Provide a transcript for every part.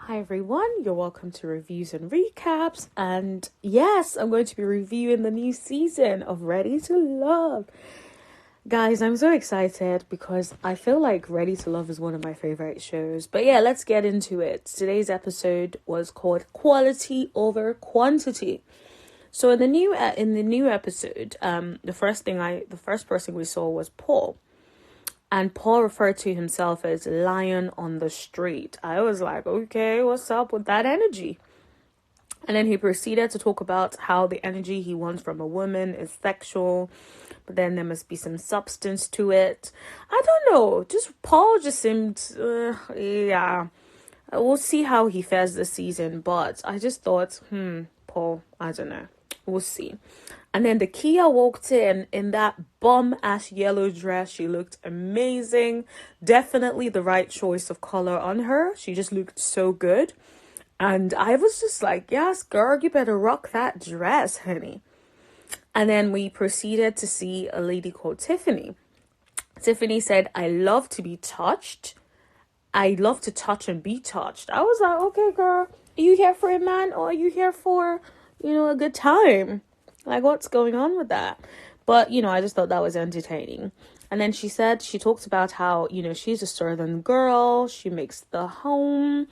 Hi everyone, you're welcome to Reviews and Recaps, and yes, I'm going to be reviewing the new season of Ready to Love. Guys, I'm so excited because I feel like Ready to Love is one of my favorite shows. But yeah, let's get into it. Today's episode was called Quality Over Quantity. So in the new episode, the first person we saw was Paul. And Paul referred to himself as lion on the street. I was like, okay, what's up with that energy? And then he proceeded to talk about how the energy he wants from a woman is sexual, but then there must be some substance to it. I don't know. Paul just seemed, yeah. We'll see how he fares this season, but I just thought, Paul, I don't know. We'll see. And then the Kia walked in that bomb-ass yellow dress. She looked amazing. Definitely the right choice of color on her. She just looked so good. And I was just like, yes, girl, you better rock that dress, honey. And then we proceeded to see a lady called Tiffany. Tiffany said, I love to be touched. I love to touch and be touched. I was like, okay, girl, are you here for a man or are you here for, a good time? Like, what's going on with that? But, I just thought that was entertaining. And then she talks about how, she's a southern girl. She makes the home,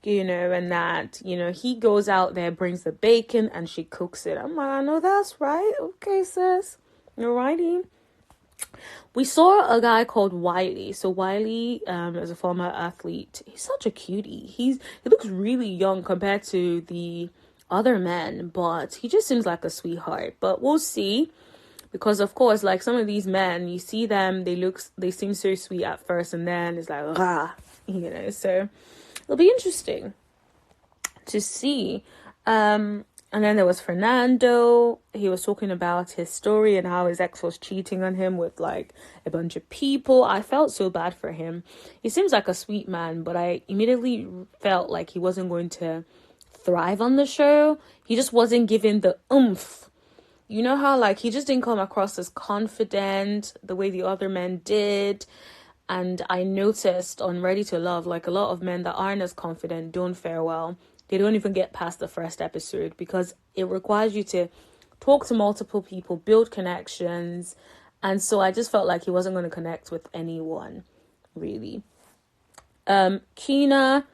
and that, he goes out there, brings the bacon, and she cooks it. I'm like, I know that's right. Okay, sis. Alrighty. We saw a guy called Wylie. So Wylie is a former athlete. He's such a cutie. He looks really young compared to the other men, but he just seems like a sweetheart. But we'll see, because of course, like some of these men, you see them, they seem so sweet at first, and then it's like so it'll be interesting to see. And then there was Fernando. He was talking about his story and how his ex was cheating on him with like a bunch of people. I felt so bad for him. He seems like a sweet man, but I immediately felt like he wasn't going to thrive on the show. He just wasn't given the oomph. You know how like he just didn't come across as confident the way the other men did. And I noticed on Ready to Love, like a lot of men that aren't as confident don't fare well. They don't even get past the first episode because it requires you to talk to multiple people, build connections. And so I just felt like he wasn't going to connect with anyone, really. Keena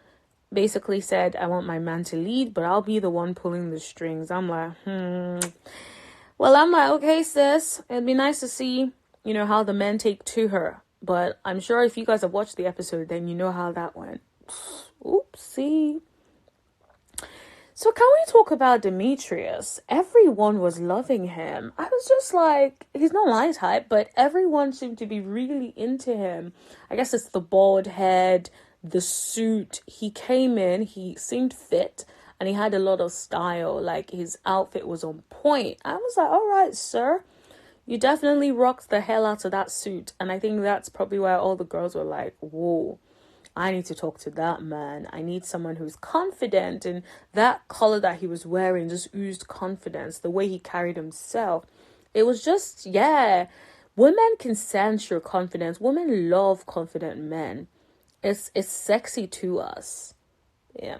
basically said, I want my man to lead, but I'll be the one pulling the strings. I'm like, Well, I'm like, okay, sis, it'd be nice to see, how the men take to her. But I'm sure if you guys have watched the episode, then you know how that went. Oopsie. So can we talk about Demetrius? Everyone was loving him. I was just like, he's not my type, but everyone seemed to be really into him. I guess it's the bald head, the suit. He came in, he seemed fit, and he had a lot of style. Like his outfit was on point. I was like, all right, sir, you definitely rocked the hell out of that suit. And I think that's probably why all the girls were like, whoa, I need to talk to that man. I need someone who's confident. And that color that he was wearing just oozed confidence. The way he carried himself, it was just, yeah. Women can sense your confidence. Women love confident men. It's sexy to us. Yeah.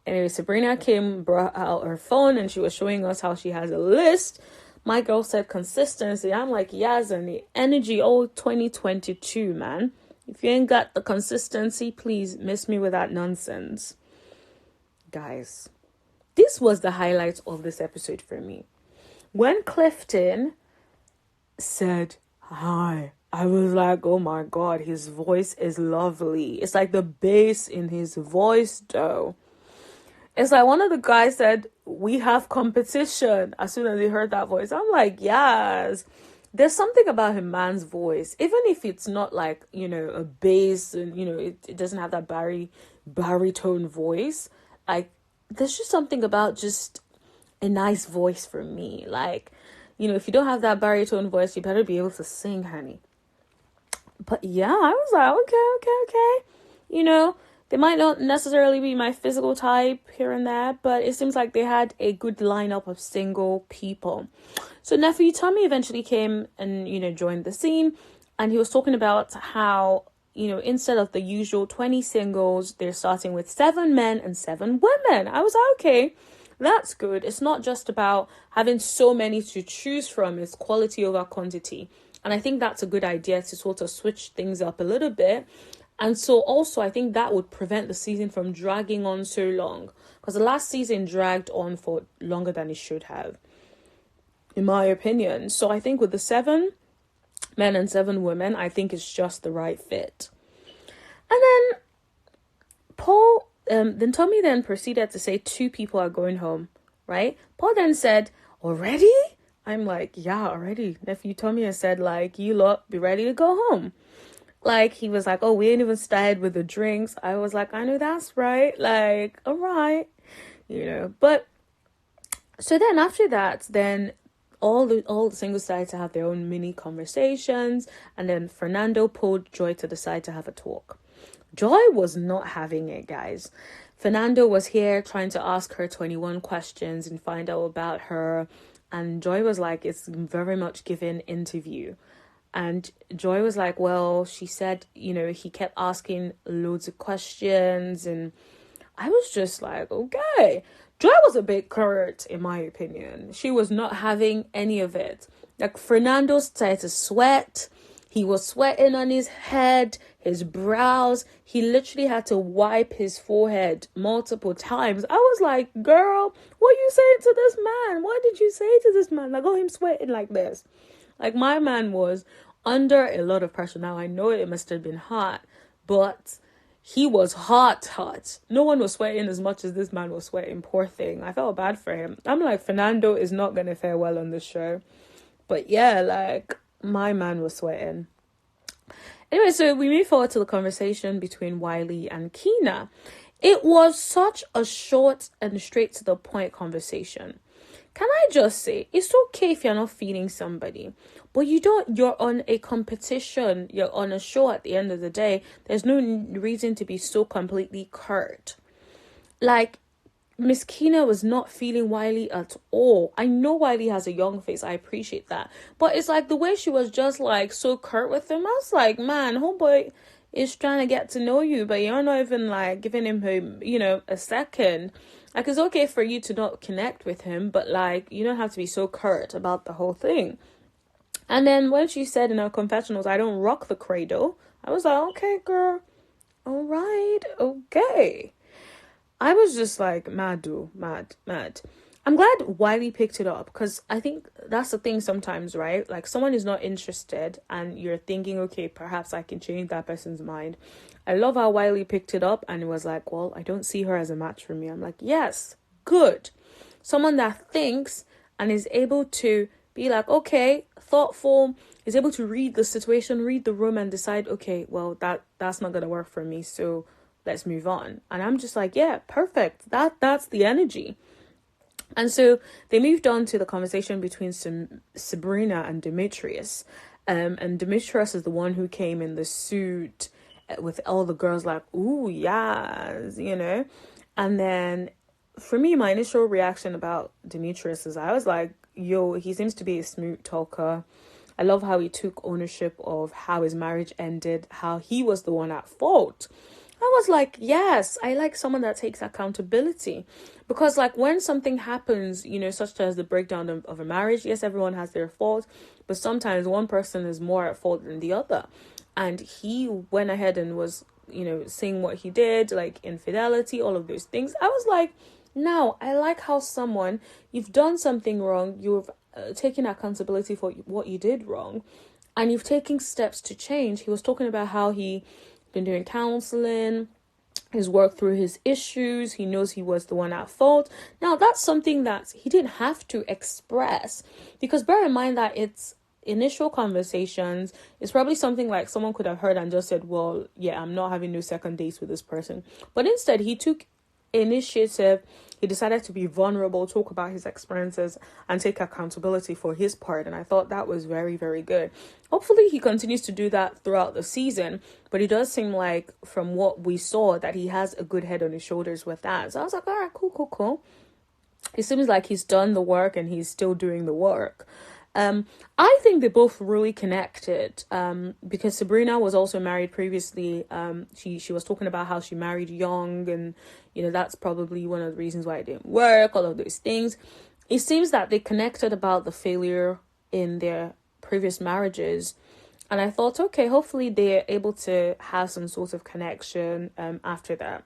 Anyway, Sabrina brought out her phone, and she was showing us how she has a list. My girl said consistency. I'm like, yes, and the energy, 2022, man. If you ain't got the consistency, please miss me with that nonsense. Guys, this was the highlight of this episode for me. When Clifton said hi, I was like, oh my God, his voice is lovely. It's like the bass in his voice, though. It's like one of the guys said, we have competition. As soon as he heard that voice, I'm like, yes. There's something about a man's voice, even if it's not like, a bass and, it doesn't have that baritone voice. Like, there's just something about just a nice voice for me. Like, if you don't have that baritone voice, you better be able to sing, honey. But yeah, I was like, okay. They might not necessarily be my physical type here and there, but it seems like they had a good lineup of single people. So Nephew Tommy eventually came and, joined the scene, and he was talking about how instead of the usual 20 singles, they're starting with 7 men and 7 women. I was like, okay, that's good. It's not just about having so many to choose from. It's quality over quantity. And I think that's a good idea to sort of switch things up a little bit. And so also, I think that would prevent the season from dragging on so long. Because the last season dragged on for longer than it should have, in my opinion. So I think with the 7 men and 7 women, I think it's just the right fit. And then Tommy then proceeded to say 2 people are going home, right? Paul then said, already? I'm like, yeah, already. Nephew Tommy has said, like, you lot be ready to go home. Like, he was like, oh, we ain't even started with the drinks. I was like, I know that's right. Like, all right. But so then after that, then all the singles started to have their own mini conversations. And then Fernando pulled Joy to the side to have a talk. Joy was not having it, guys. Fernando was here trying to ask her 21 questions and find out about her. And Joy was like, it's very much given interview. And Joy was like, well, she said, he kept asking loads of questions. And I was just like, okay. Joy was a bit curt, in my opinion. She was not having any of it. Like, Fernando started to sweat. He was sweating on his head, his brows. He literally had to wipe his forehead multiple times. I was like, girl, what are you saying to this man? What did you say to this man? Like, oh, him sweating like this. Like, my man was under a lot of pressure. Now, I know it must have been hot, but he was hot. No one was sweating as much as this man was sweating. Poor thing. I felt bad for him. I'm like, Fernando is not going to fare well on this show. But yeah, like, my man was sweating. Anyway, so we move forward to the conversation between Wiley and Keena. It was such a short and straight to the point conversation. Can I just say, it's okay if you're not feeling somebody, but you're on a competition, you're on a show at the end of the day. There's no reason to be so completely curt. Like, Miss Keena was not feeling Wylie at all. I know Wylie has a young face. I appreciate that. But it's like the way she was just like so curt with him. I was like, man, homeboy is trying to get to know you, but you're not even like giving him, a second. Like, it's okay for you to not connect with him, but like, you don't have to be so curt about the whole thing. And then when she said in her confessionals, I don't rock the cradle, I was like, okay, girl. All right. Okay. I was just like, mad. I'm glad Wylie picked it up, because I think that's the thing sometimes, right? Like, someone is not interested and you're thinking, okay, perhaps I can change that person's mind. I love how Wylie picked it up and it was like, well, I don't see her as a match for me. I'm like, yes, good. Someone that thinks and is able to be like, okay, thoughtful, is able to read the situation, read the room and decide, okay, well, that's not going to work for me. So let's move on. And I'm just like, yeah, perfect. That's the energy. And so they moved on to the conversation between Sabrina and Demetrius. And Demetrius is the one who came in the suit with all the girls like, ooh, yes, And then for me, my initial reaction about Demetrius is I was like, yo, he seems to be a smooth talker. I love how he took ownership of how his marriage ended, how he was the one at fault. I was like, yes, I like someone that takes accountability, because like when something happens, such as the breakdown of a marriage, yes, everyone has their fault, but sometimes one person is more at fault than the other. And he went ahead and was, saying what he did, like infidelity, all of those things. I was like, now I like how you've done something wrong, you've taken accountability for what you did wrong, and you've taken steps to change. He was talking about how he been doing counseling, he's worked through his issues, he knows he was the one at fault. Now that's something that he didn't have to express, because bear in mind that it's initial conversations. It's probably something like someone could have heard and just said, well, yeah, I'm not having no second dates with this person. But instead he took initiative. He decided to be vulnerable, talk about his experiences and take accountability for his part. And I thought that was very, very good. Hopefully he continues to do that throughout the season, but it does seem like from what we saw that he has a good head on his shoulders with that. So I was like, all right, cool. It seems like he's done the work and he's still doing the work. I think they both really connected. Because Sabrina was also married previously. She was talking about how she married young, and that's probably one of the reasons why it didn't work. All of those things. It seems that they connected about the failure in their previous marriages, and I thought, okay, hopefully they're able to have some sort of connection after that.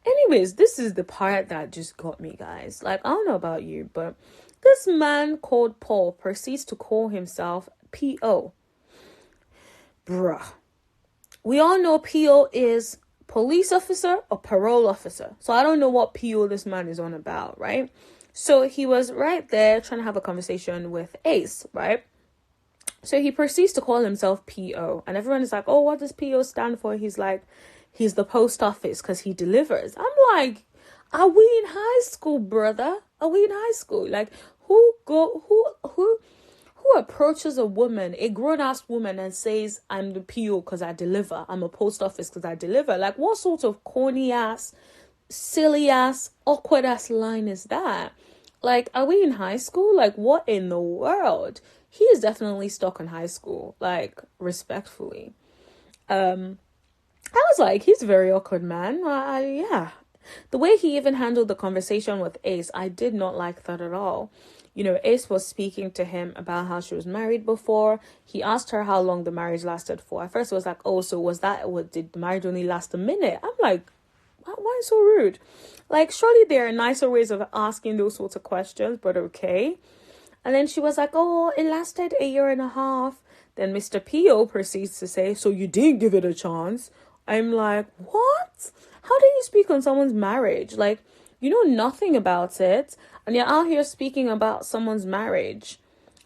Anyways, this is the part that just got me, guys. Like, I don't know about you, but this man called Paul proceeds to call himself P.O. Bruh. We all know P.O. is police officer or parole officer. So I don't know what P.O. this man is on about, right? So he was right there trying to have a conversation with Ace, right? So he proceeds to call himself P.O. And everyone is like, oh, what does P.O. stand for? He's like, he's the post office because he delivers. I'm like, are we in high school, brother? Are we in high school? Like, who approaches a woman, a grown-ass woman, and says, I'm the P.O. because I deliver. I'm a post office because I deliver. Like, what sort of corny-ass, silly-ass, awkward-ass line is that? Like, are we in high school? Like, what in the world? He is definitely stuck in high school, like, respectfully. I was like, he's a very awkward man. Yeah. The way he even handled the conversation with Ace, I did not like that at all. Ace was speaking to him about how she was married before. He asked her how long the marriage lasted for. At first it was like, oh, so did the marriage only last a minute? I'm like, why so rude? Like, surely there are nicer ways of asking those sorts of questions, but okay. And then she was like, oh, it lasted 1.5 years. Then Mr. P.O. proceeds to say, so you didn't give it a chance? I'm like, what? How do you speak on someone's marriage? Like, you know nothing about it, and you're out here speaking about someone's marriage.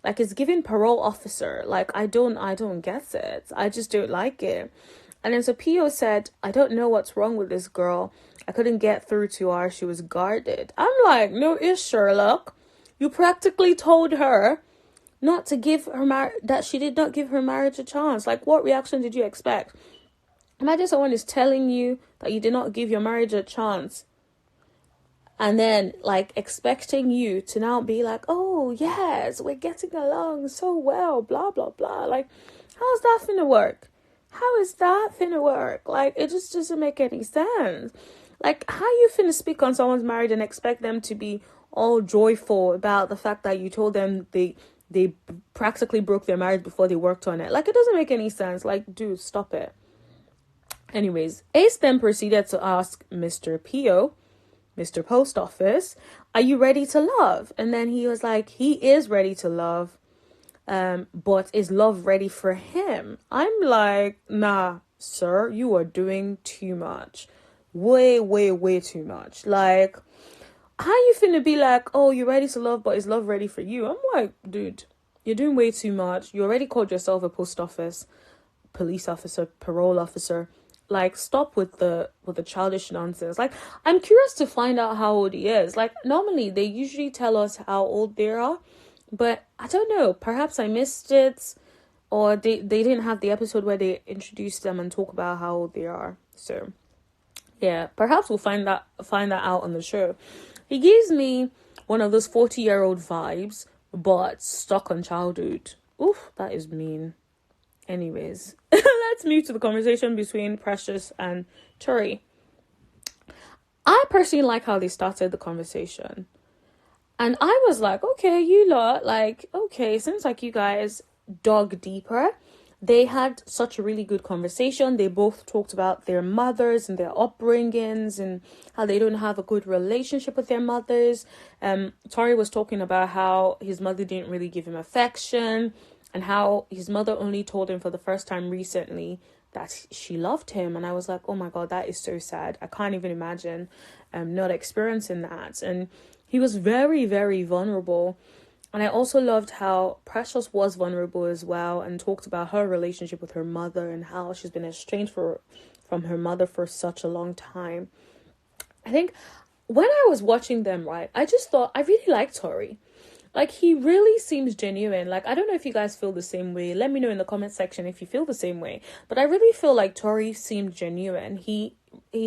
Like, it's giving parole officer. Like, I don't get it. I just don't like it. And then so P.O. said, I don't know what's wrong with this girl. I couldn't get through to her. She was guarded. I'm like, no, it's Sherlock. You practically told her not to give her that she did not give her marriage a chance. Like, what reaction did you expect? Imagine someone is telling you that you did not give your marriage a chance, and then, like, expecting you to now be like, oh, yes, we're getting along so well, blah, blah, blah. Like, how's that finna work? How is that finna work? Like, it just doesn't make any sense. Like, how you finna speak on someone's marriage and expect them to be all joyful about the fact that you told them they practically broke their marriage before they worked on it? Like, it doesn't make any sense. Like, dude, stop it. Anyways, Ace then proceeded to ask Mr. P.O., Mr. Post Office, are you ready to love? And then he was like, he is ready to love, but is love ready for him? I'm like, nah, sir, you are doing too much. Way, way, way too much. Like, how you finna be like, oh, you're ready to love, but is love ready for you? I'm like, dude, you're doing way too much. You already called yourself a post office, police officer, parole officer. Like, stop with the childish nonsense. Like, I'm curious to find out how old he is. Like, normally they usually tell us how old they are, but I don't know. Perhaps I missed it, or they didn't have the episode where they introduced them and talk about how old they are. So, yeah, perhaps we'll find that out on the show. He gives me one of those 40-year-old vibes, but stuck on childhood. Oof, that is mean. Anyways, let's move to the conversation between Precious and Tory. I personally like how they started the conversation. And I was like, okay, you lot, like, okay, seems like you guys dug deeper. They had such a really good conversation. They both talked about their mothers and their upbringings and how they don't have a good relationship with their mothers. Tory was talking about how his mother didn't really give him affection, and how his mother only told him for the first time recently that she loved him. And I was like, oh my God, that is so sad. I can't even imagine not experiencing that. And he was very, very vulnerable. And I also loved how Precious was vulnerable as well and talked about her relationship with her mother and how she's been estranged from her mother for such a long time. I think when I was watching them, right, I just thought I really liked Tory. Like, he really seems genuine. Like, I don't know if you guys feel the same way. Let me know in the comment section if you feel the same way. But I really feel like Tory seemed genuine. He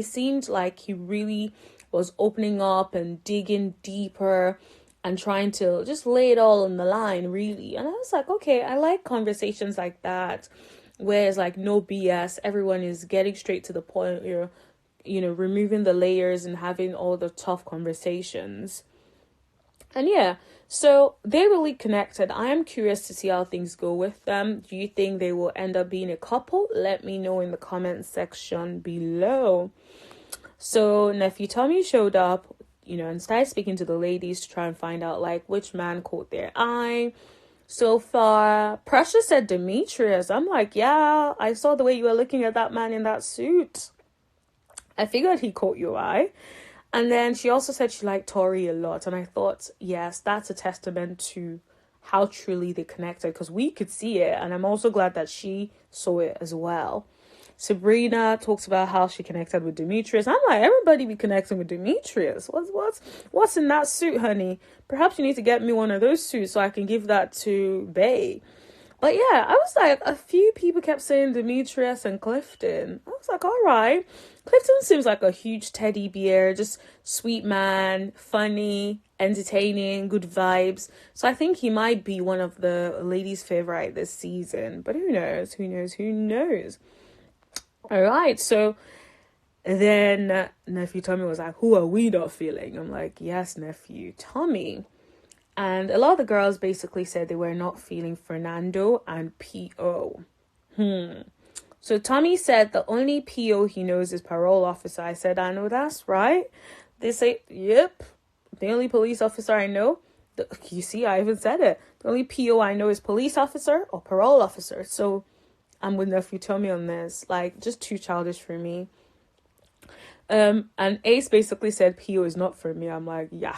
seemed like he really was opening up and digging deeper and trying to just lay it all on the line, really. And I was like, okay, I like conversations like that, where it's like no BS. Everyone is getting straight to the point. You're, removing the layers and having all the tough conversations. And yeah, so they really connected. I am curious to see how things go with them. Do you think they will end up being a couple? Let me know in the comment section below. So Nephew Tommy showed up, and started speaking to the ladies to try and find out like which man caught their eye. So far, Precious said Demetrius. I'm like, yeah, I saw the way you were looking at that man in that suit. I figured he caught your eye. And then she also said she liked Tory a lot. And I thought, yes, that's a testament to how truly they connected, because we could see it. And I'm also glad that she saw it as well. Sabrina talks about how she connected with Demetrius. I'm like, everybody be connecting with Demetrius. What's in that suit, honey? Perhaps you need to get me one of those suits so I can give that to Bae. But yeah, I was like, a few people kept saying Demetrius and Clifton. I was like, all right. Clifton seems like a huge teddy bear, just sweet man, funny, entertaining, good vibes. So I think he might be one of the ladies' favorite this season. But who knows? All right, so then Nephew Tommy was like, who are we not feeling? I'm like, yes, Nephew Tommy. And a lot of the girls basically said they were not feeling Fernando and P.O. So Tommy said the only P.O. he knows is parole officer. I said, I know that's right. They say, yep, the only police officer I know. You see, I even said it. The only P.O. I know is police officer or parole officer. So I'm with Nephew Tommy on this. Like, just too childish for me. And Ace basically said P.O. is not for me. I'm like, yeah.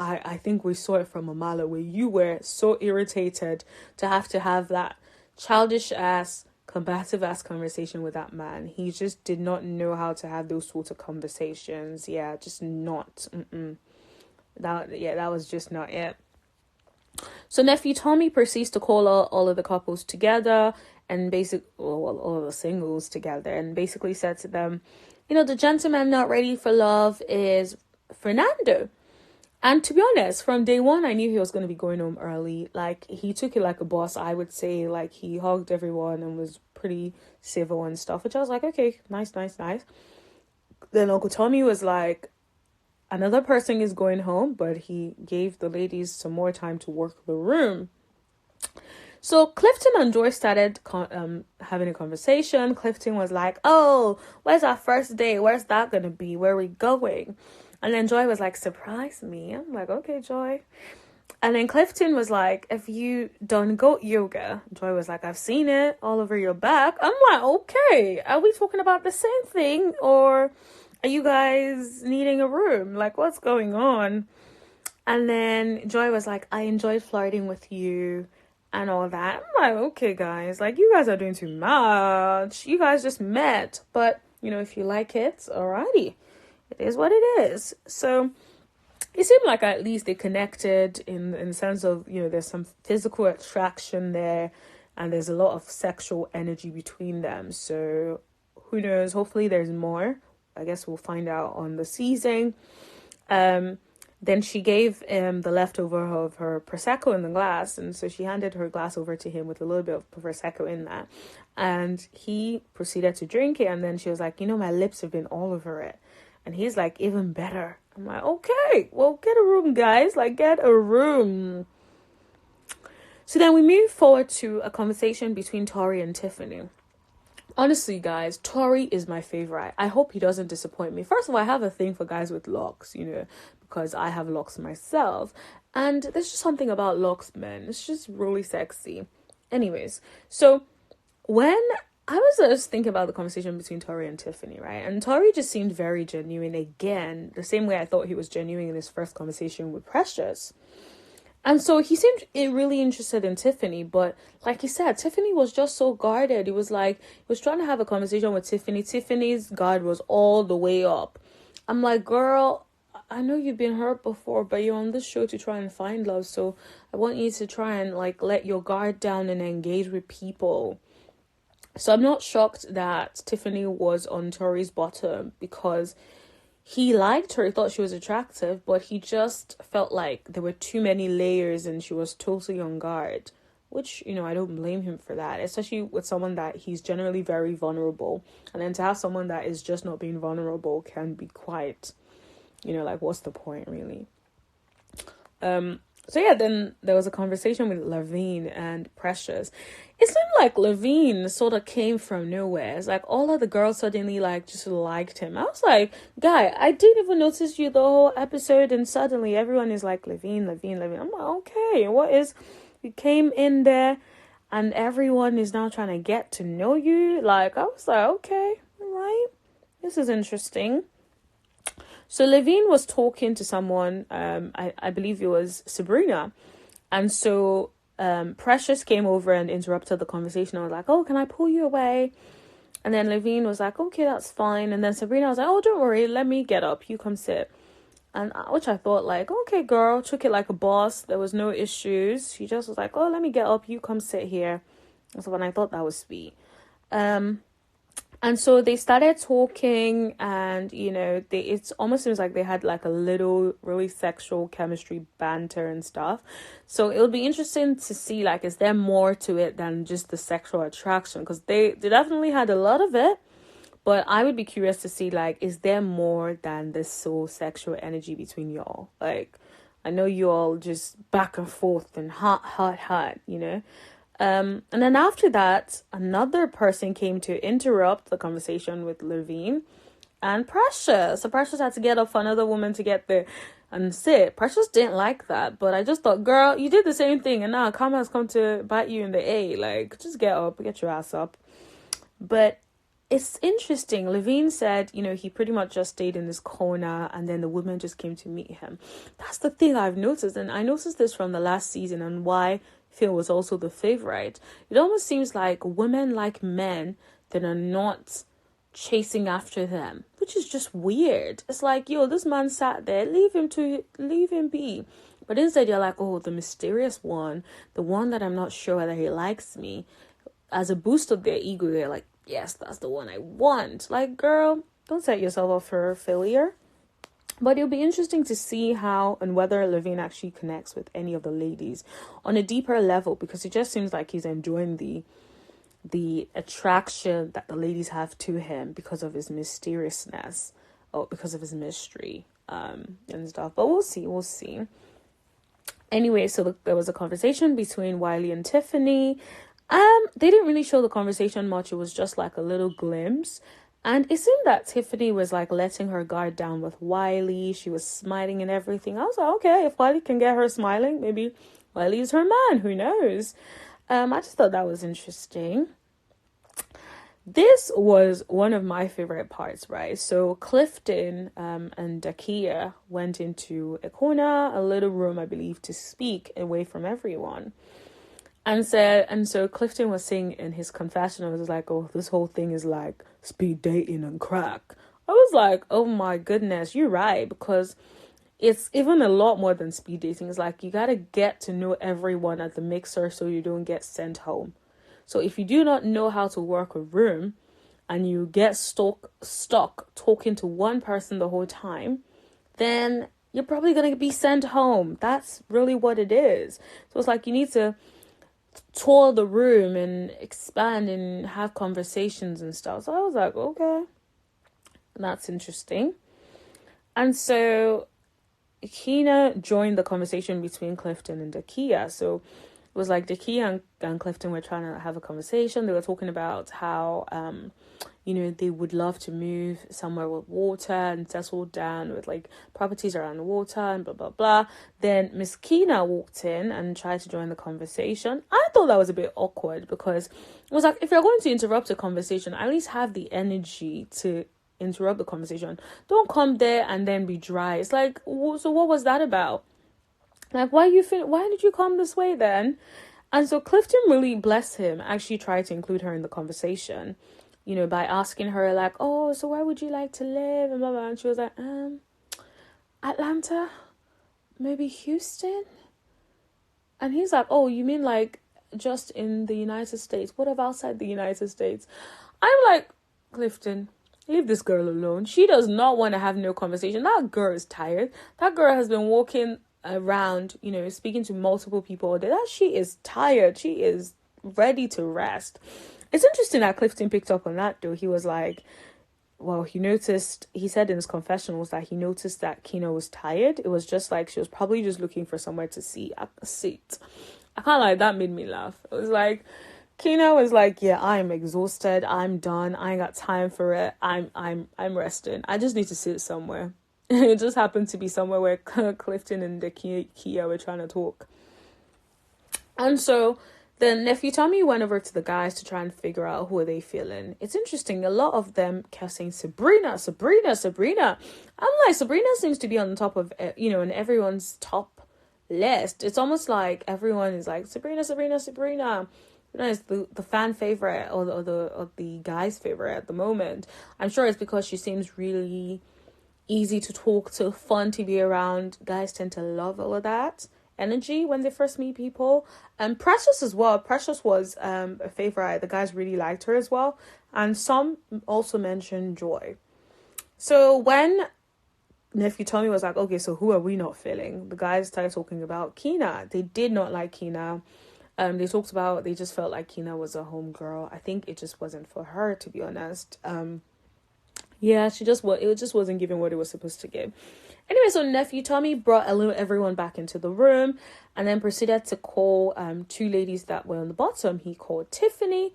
I think we saw it from a mile away. You were so irritated to have that childish ass, combative ass conversation with that man. He just did not know how to have those sorts of conversations. Yeah, just not. That was just not it. So Nephew Tommy proceeds to call all of the couples together and all of the singles together, and basically said to them, the gentleman not ready for love is Fernando. And to be honest, from day one, I knew he was going to be going home early. Like, he took it like a boss, I would say. Like, he hugged everyone and was pretty civil and stuff, which I was like, okay, nice. Then Uncle Tommy was like, another person is going home, but he gave the ladies some more time to work the room. So Clifton and Joy started having a conversation. Clifton was like, oh, where's our first day? Where's that going to be? Where are we going? And then Joy was like, surprise me. I'm like, okay, Joy. And then Clifton was like, have you done goat yoga? Joy was like, I've seen it all over your back. I'm like, okay, are we talking about the same thing? Or are you guys needing a room? Like, what's going on? And then Joy was like, I enjoyed flirting with you and all that. I'm like, okay, guys, like, you guys are doing too much. You guys just met. But, if you like it, alrighty. It is what it is. So it seemed like at least they connected in the sense of, there's some physical attraction there and there's a lot of sexual energy between them. So who knows? Hopefully there's more. I guess we'll find out on the season. Then she gave him the leftover of her Prosecco in the glass. And so she handed her glass over to him with a little bit of Prosecco in that. And he proceeded to drink it. And then she was like, my lips have been all over it. And he's like, even better. I'm like, okay, well, get a room, guys. Like, get a room. So then we move forward to a conversation between Tory and Tiffany. Honestly, guys, Tory is my favorite. I hope he doesn't disappoint me. First of all, I have a thing for guys with locks, because I have locks myself. And there's just something about locks, man. It's just really sexy. Anyways, so when I was just thinking about the conversation between Tory and Tiffany, right? And Tory just seemed very genuine again, the same way I thought he was genuine in his first conversation with Precious. And so he seemed really interested in Tiffany, but like he said, Tiffany was just so guarded. He was trying to have a conversation with Tiffany. Tiffany's guard was all the way up. I'm like, girl, I know you've been hurt before, but you're on this show to try and find love. So I want you to try and let your guard down and engage with people. So I'm not shocked that Tiffany was on Tory's bottom because, he liked her, he thought she was attractive, but he just felt like there were too many layers and she was totally on guard. Which, I don't blame him for that, especially with someone that he's generally very vulnerable. And then to have someone that is just not being vulnerable can be quite, like, what's the point, really? So yeah, then there was a conversation with Lavine and Precious. It seemed like Lavine sort of came from nowhere. It's like all of the girls suddenly like just liked him. I was like, guy, I didn't even notice you the whole episode, and suddenly everyone is like Lavine, Lavine, Lavine. I'm like, okay, what is... You came in there and everyone is now trying to get to know you. Like, I was like, okay, all right. This is interesting. So Lavine was talking to someone, I believe it was Sabrina. And so Precious came over and interrupted the conversation. I was like, oh, can I pull you away? And then Lavine was like, okay, that's fine. And then Sabrina was like, oh, don't worry, let me get up. You come sit. And which I thought, like, okay, girl, took it like a boss. There was no issues. She just was like, oh, let me get up. You come sit here. So when I thought that was sweet. And so they started talking, and, it almost seems like they had like a little really sexual chemistry banter and stuff. So it'll be interesting to see, like, is there more to it than just the sexual attraction? Because they definitely had a lot of it. But I would be curious to see, like, is there more than this soul sexual energy between y'all? Like, I know you all just back and forth and hot. And then after that, another person came to interrupt the conversation with Lavine and Precious. So Precious had to get up for another woman to get there and sit. Precious didn't like that, but I just thought, girl, you did the same thing, and now karma has come to bite you in the A. Like, just get up, get your ass up. But it's interesting. Lavine said, he pretty much just stayed in this corner and then the women just came to meet him. That's the thing I've noticed. And I noticed this from the last season and why Phil was also the favorite. It almost seems like women like men that are not chasing after them, which is just weird. It's like, yo, this man sat there, leave him be. But instead you're like, oh, the mysterious one, the one that I'm not sure whether he likes me. As a boost of their ego, they're like, yes, that's the one I want. Like, girl, don't set yourself up for failure. But it'll be interesting to see how and whether Lavine actually connects with any of the ladies on a deeper level, because it just seems like he's enjoying the attraction that the ladies have to him because of his mysteriousness or because of his mystery and stuff. But we'll see. Anyway, so there was a conversation between Wiley and Tiffany. They didn't really show the conversation much. It was just like a little glimpse. And it seemed that Tiffany was like letting her guard down with Wylie. She was smiling and everything. I was like, okay, if Wylie can get her smiling, maybe Wylie is her man. Who knows? I just thought that was interesting. This was one of my favorite parts, right? So Clifton and Dakia went into a corner, a little room, I believe, to speak away from everyone. And so Clifton was saying in his confession, I was like, oh, this whole thing is like speed dating and crack. I was like, oh my goodness, you're right, because it's even a lot more than speed dating. It's like you got to get to know everyone at the mixer so you don't get sent home. So if you do not know how to work a room and you get stuck talking to one person the whole time, then you're probably going to be sent home. That's really what it is. So it's like you need to tour the room and expand and have conversations and stuff. So I was like, okay, that's interesting. And so Keena joined the conversation between Clifton and Dakia. So it was like Dakia and Clifton were trying to have a conversation. They were talking about how they would love to move somewhere with water and settle down with like properties around the water and blah, blah, blah. Then Miss Keena walked in and tried to join the conversation. I thought that was a bit awkward because it was like, if you're going to interrupt a conversation, at least have the energy to interrupt the conversation. Don't come there and then be dry. It's like, so what was that about? Like, why did you come this way then? And so Clifton, really, bless him, actually tried to include her in the conversation. By asking her, like, oh, so where would you like to live? And blah, blah. And she was like, Atlanta? Maybe Houston? And he's like, oh, you mean like just in the United States? What if outside the United States? I'm like, Clifton, leave this girl alone. She does not want to have no conversation. That girl is tired. That girl has been walking around, speaking to multiple people all day. That she is tired. She is ready to rest. It's interesting that Clifton picked up on that, though. He was like, well, he said in his confessionals that he noticed that Keena was tired. It was just like she was probably just looking for somewhere to sit. I can't lie, that made me laugh. It was like, Keena was like, yeah, I'm exhausted. I'm done. I ain't got time for it. I'm resting. I just need to sit somewhere. It just happened to be somewhere where Clifton and the Kia were trying to talk. And so then Nephew Tommy went over to the guys to try and figure out who are they feeling. It's interesting. A lot of them kept saying Sabrina. I'm like, Sabrina seems to be on the top of, in everyone's top list. It's almost like everyone is like, Sabrina. It's the fan favorite or the guy's favorite at the moment. I'm sure it's because she seems really easy to talk to, fun to be around. Guys tend to love all of that energy when they first meet people. And Precious as well. Precious was a favorite. The guys really liked her as well. And some also mentioned Joy. So when Nephew Tommy was like, okay, so who are we not feeling? The guys started talking about Keena. They did not like Keena. They just felt like Keena was a homegirl. I think it just wasn't for her, to be honest. It just wasn't giving what it was supposed to give. Anyway, so Nephew Tommy brought everyone back into the room and then proceeded to call two ladies that were on the bottom. He called Tiffany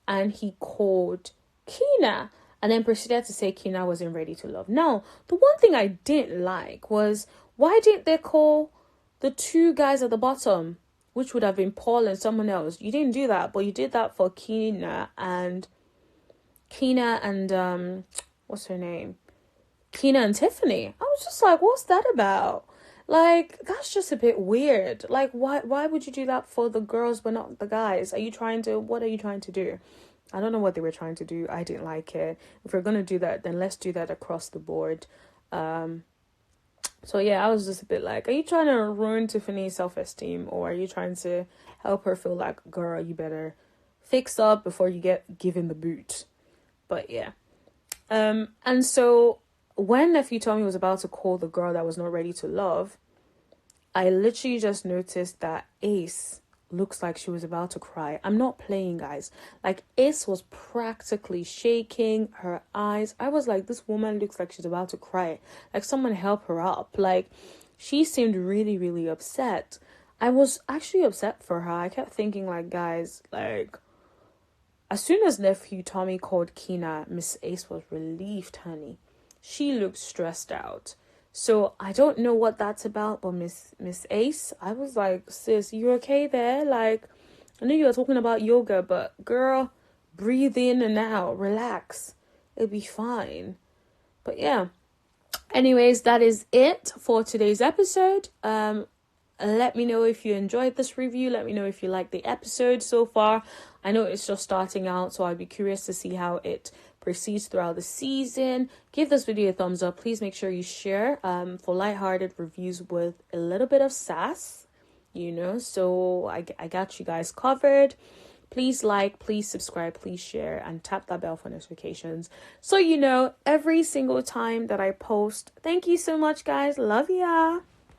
and he called Keena, and then proceeded to say Keena wasn't ready to love. Now, the one thing I didn't like was, why didn't they call the two guys at the bottom, which would have been Paul and someone else? You didn't do that, but you did that for Keena and what's her name? Keena and Tiffany. I was just like, what's that about? Like, that's just a bit weird. Like, why would you do that for the girls but not the guys? What are you trying to do? I don't know what they were trying to do. I didn't like it. If we're going to do that, then let's do that across the board. So yeah, I was just a bit like, are you trying to ruin Tiffany's self-esteem, or are you trying to help her feel like, girl, you better fix up before you get given the boot? But yeah. And so when Nephew Tommy was about to call the girl that was not ready to love, I literally just noticed that Ace looks like she was about to cry. I'm not playing, guys. Like, Ace was practically shaking her eyes. I was like, this woman looks like she's about to cry. Like, someone help her up. Like, she seemed really, really upset. I was actually upset for her. I kept thinking, like, guys, like, as soon as Nephew Tommy called Keena, Miss Ace was relieved, honey. She looked stressed out. So I don't know what that's about, but Miss Ace, I was like, sis, you okay there? Like, I know you were talking about yoga, but girl, breathe in and out, relax. It'll be fine. But yeah. Anyways, that is it for today's episode. Let me know if you enjoyed this review. Let me know if you like the episode so far. I know it's just starting out, so I'd be curious to see how it proceeds throughout the season. Give this video a thumbs up. Please make sure you share for lighthearted reviews with a little bit of sass, so I got you guys covered. Please like, please subscribe, please share, and tap that bell for notifications so you know every single time that I post. Thank you so much, guys. Love ya.